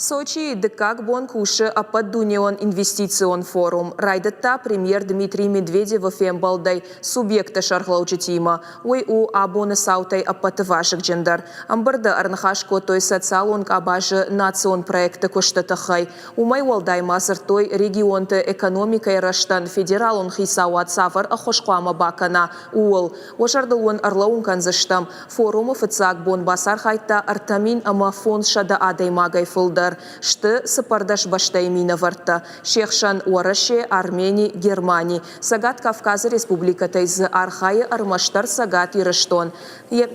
Сочи декак бон куше ападдунион инвестицион форум. Райдатта премьер Дмитрий Медведев фембалдай субъекта шархлаучи тима. Уй у абоны саутай апатывашек джендар. Амбарда арнахашко той социалонг абажы национ проекты куштатахай. Умай валдай мазыр той регионты экономикай раштан федералон хисауат савар ахошкуама бакана уол. Ошардылуан арлаун канзыштам. Форумы фыцак бон басар хайта артамин ама фонд шада адай магай фылдар. Шты сыпардаш баштаймина варта. Шехшан Уараше, Армении, Германии. Сагат Кавказа Республика Тайзы Архая Армаштар Сагат и Раштон.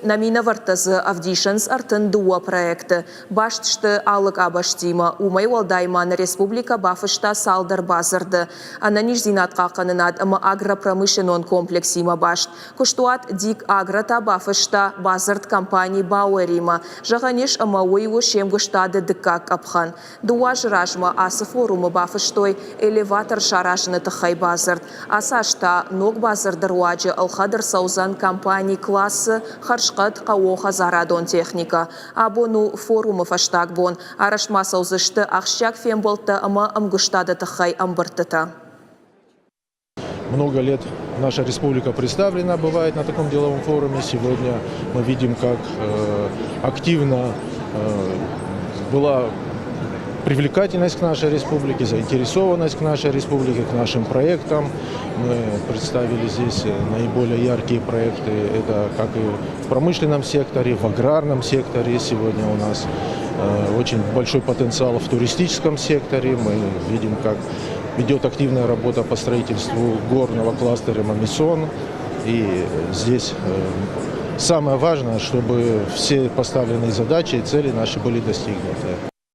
Намина варта з Авдишанс Артын дуа проекты. Башт шты алык абаштима. Умай Валдаймана Республика Бафышта Салдар Базарды. Ананиш зинатка канынат ама агропромышленон комплексима башт. Куштуат дик аграта Бафышта Базард компании Бауэрима. Жаганиш ама уйву шемгуштады дыкак апхан. Дуаж ражма асы форумы бафыштой элеватор шарашыны тахай базард. Асашта ног базардар уаджи алхадар саузан компании классы харшкат каоха зарадон техника. Абону форумы фаштак бон. Арашма саузышты ахщак фемболта ама амгуштада тахай амбартата. Много лет наша республика представлена бывает на таком деловом форуме. Сегодня мы видим, как активно была привлекательность к нашей республике, заинтересованность к нашей республике, к нашим проектам. Мы представили здесь наиболее яркие проекты. Это как и в промышленном секторе, в аграрном секторе. Сегодня у нас очень большой потенциал в туристическом секторе. Мы видим, как ведет активная работа по строительству горного кластера Мамисон. И здесь самое важное, чтобы все поставленные задачи и цели наши были достигнуты.